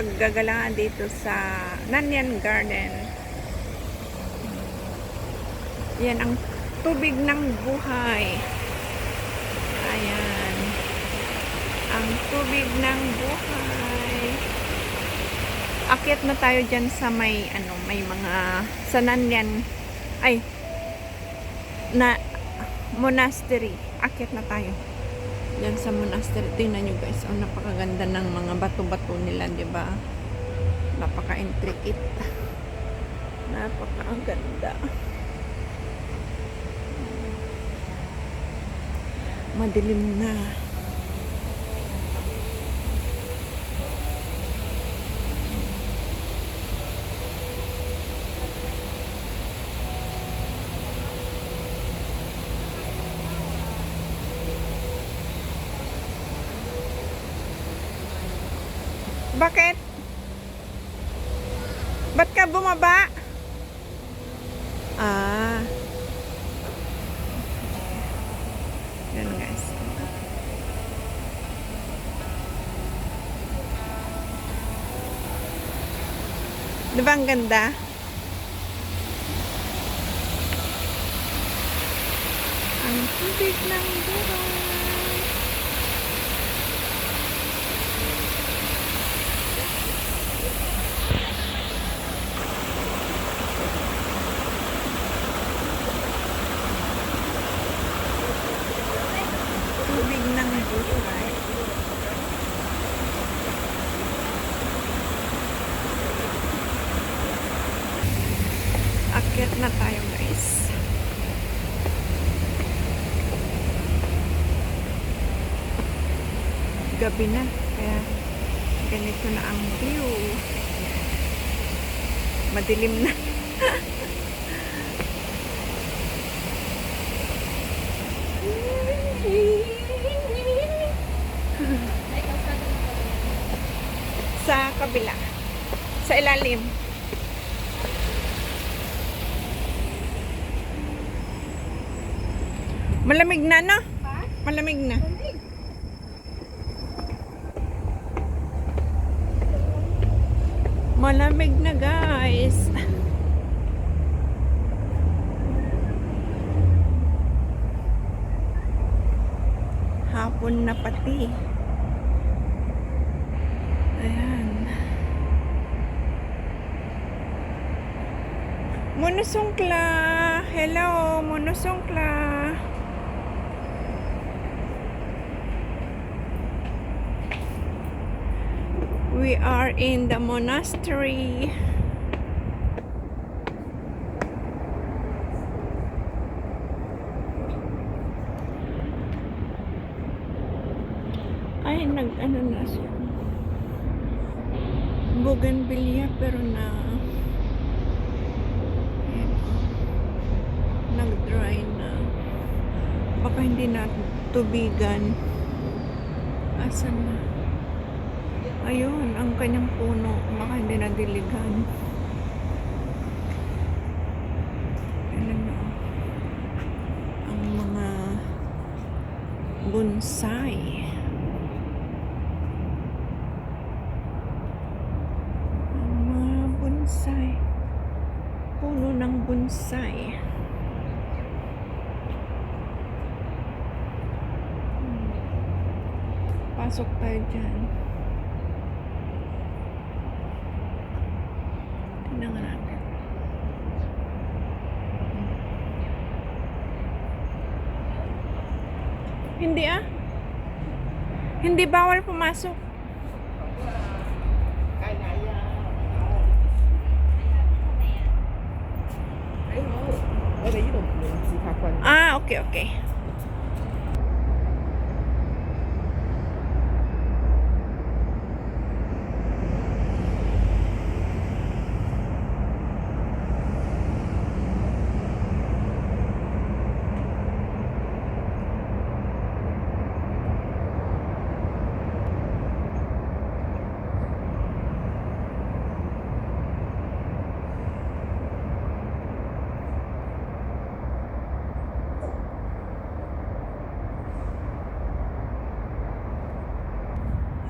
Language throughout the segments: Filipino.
paggagalaan dito sa Nanyang Garden. Yan ang tubig ng buhay. Ayan. Ang tubig ng buhay. Akyat na tayo dyan sa may mga sa Nanyang na monastery. Akyat na tayo dyan sa monastery. Tingnan nyo guys, napakaganda ng mga bato-bato nila, di ba? Napaka-intricate. Napakaganda. Madilim na. Bakit? Ba't ka bumaba? Yan guys. Diba ang ganda? Ang tubig ng buhay. Tubig ng buhay. Akyat na tayo guys. Gabi na, kaya ganito na ang view. Madilim na. Sa kabila, sa ilalim. Malamig na, no? Malamig na. Malamig na, guys. Hapon na pati. Ayan. Monusongkla. Hello, Monusongkla. We are in the monastery. Ay, nag-ano na siya. Bougainvillea, pero nag-dry na. Baka hindi na tubigan. Asan na? Ayun, ang kanyang puno. Baka hindi na diligan. Ayan na. Ang mga bonsai. Ang mga bonsai. Puno ng bonsai. Pasok tayo dyan. Tingnan natin. Hindi Hindi bawal pumasok. Okay, okay.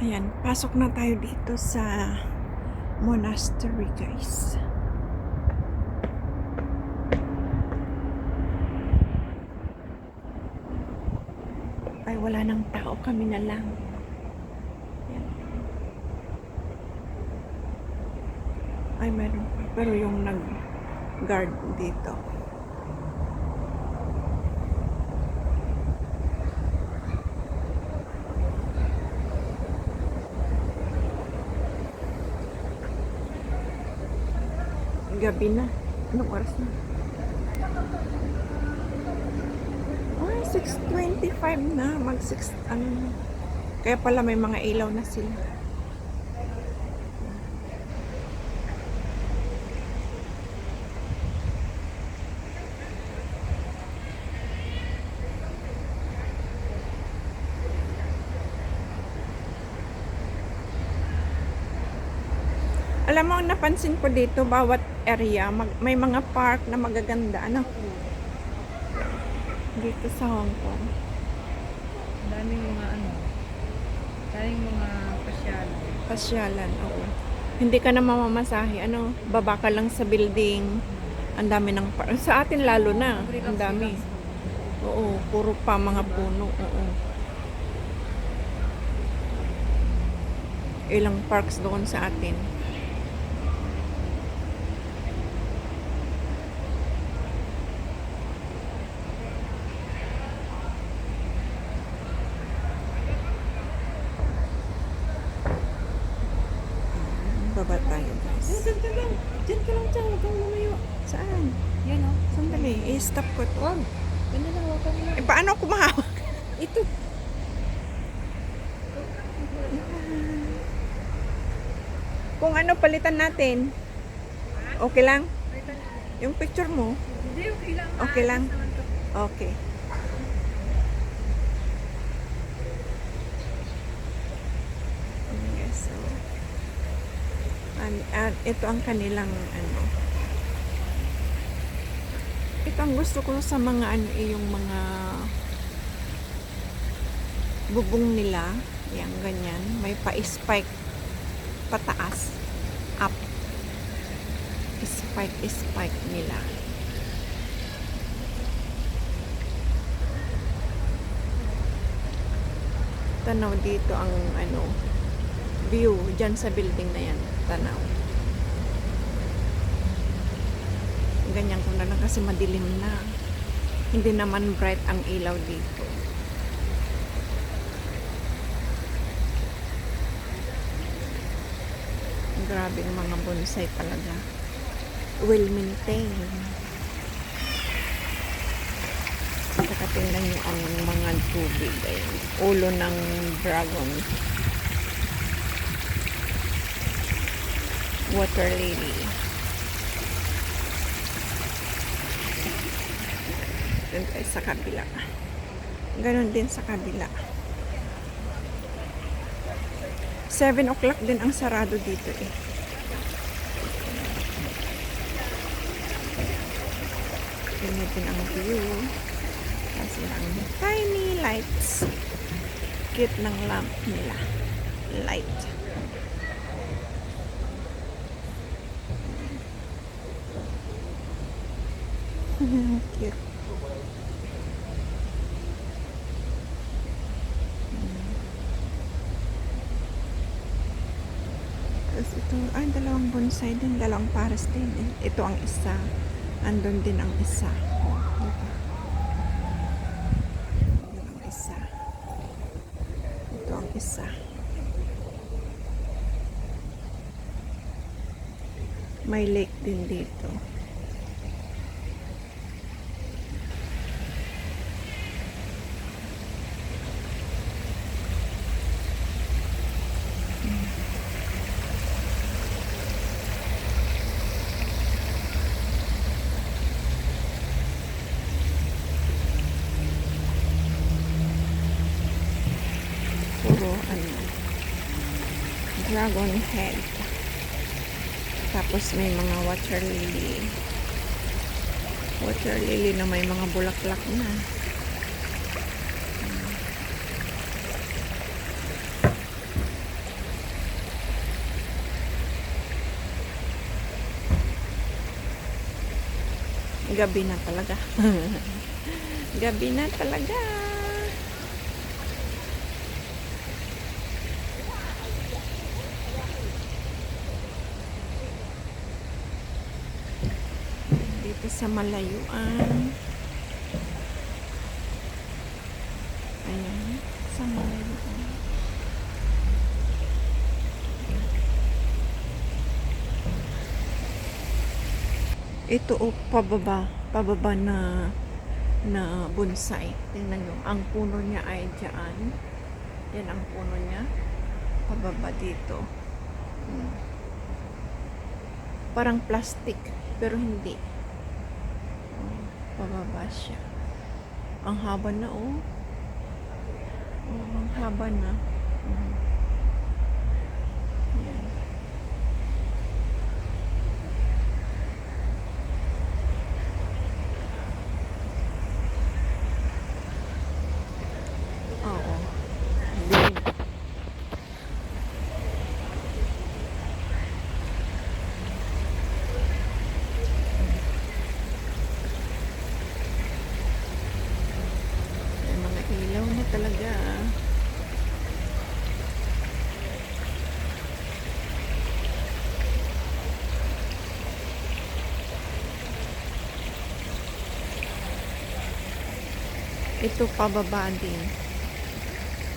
Ayan, pasok na tayo dito sa monastery, guys. Ay, wala nang tao, kami na lang. Yan. Ay, meron pa. Pero yung nag-guard dito. Gabi na. Anong oras na? Ay, 6:25 na. Mag-6, ano na. Kaya pala may mga ilaw na sila. Alam mo, napansin ko dito, bawat area, may mga park na magaganda. Ano? Dito sa Hong Kong. Daming mga daming mga pasyalan. Pasyalan, oo. Hindi ka na mamamasahe. Ano, baba ka lang sa building. Ang dami ng park. Sa atin lalo na. Ang dami. Oo, puro pa mga puno. Oo. Ilang parks doon sa atin. Baba tayo, guys. Diyan ka lang. Diyan ka lang dyan. Huwag kang lumayo. Saan? Yan o. Sandali. I-stop ko to. Huwag. Yan na lang. Huwag kang lumayo. Eh, paano ako mahawak? Ito. Kung ano, palitan natin. Okay lang? Yung picture mo? Hindi, okay lang. Okay lang? Okay. Yes, so. Ito ang kanilang ano. Ito ang gusto ko sa mga ano, yung mga bubong nila. Yan, ganyan. May pa-spike pataas. Up. Spike nila. Tanaw dito ang ano, view dyan sa building na yan. Tanaw. Ganyan ko na lang kasi madilim na. Hindi naman bright ang ilaw dito. Grabe ang mga bonsai talaga. Well maintained. Saka tingnan nyo ang mga tubig. Ayan. Ulo ng dragon. Water lily. Doon tayo sa kabila. Ganon din sa kabila. 7 o'clock din ang sarado dito eh. Ganyan din ang view. Kasi ang tiny lights. Cute ng lamp nila. Light. Cute. Tapos ito, ay dalawang bonsai din, dalawang pares din. Ito ang isa. Andun din ang isa. Diba? Yan ang isa. Ito ang isa. May lake din dito. Puro ano, dragon head. Tapos may mga water lily. Water lily na may mga bulaklak na. Gabi na talaga. Gabi na talaga. Dito sa malayuan. Ayan, sa malayuan. Ito o pababa na bonsai. Tingnan nyo, ang puno niya ay dyan. Yan ang puno niya. Pababa dito. Parang plastic, pero hindi. Pababa siya. Ang haba na oh. Ang haba na. Yan. Oo. Dilim. May mga ilaw na talaga. Ito pababa din.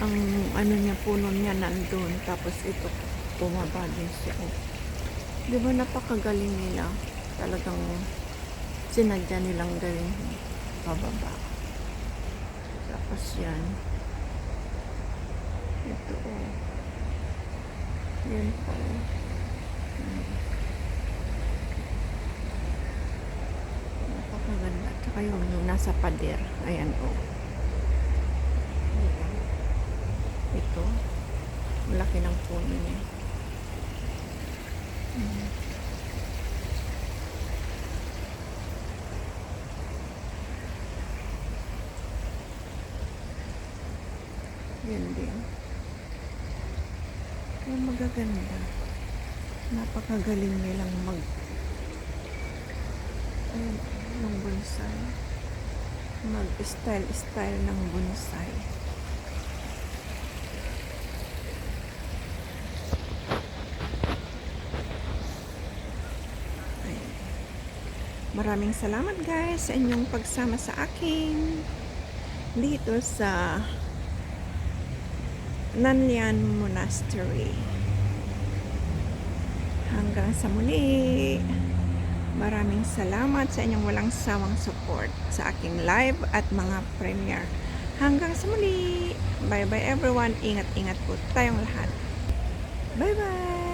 Ang ano niya, puno niya nandun. Tapos ito, bumaba din siya. Oh. Di ba napakagaling nila? Talagang sinadya nilang gawin pababa. Tapos yan. Ito oh. Yan po. Napakaganda. Tsaka yung nasa pader. Ayan oh. Ito. Malaki ng puno niya. Yan din. Kaya magaganda. Napakagaling nilang ayun, ng bonsai. Mag-style ng bonsai. Ayun. Maraming salamat guys sa inyong pagsama sa akin dito sa Nanyang Monastery. Hanggang sa muli. Maraming salamat sa inyong walang sawang support sa aking live at mga premiere. Hanggang sa muli. Bye bye everyone. Ingat-ingat po tayong lahat. Bye bye.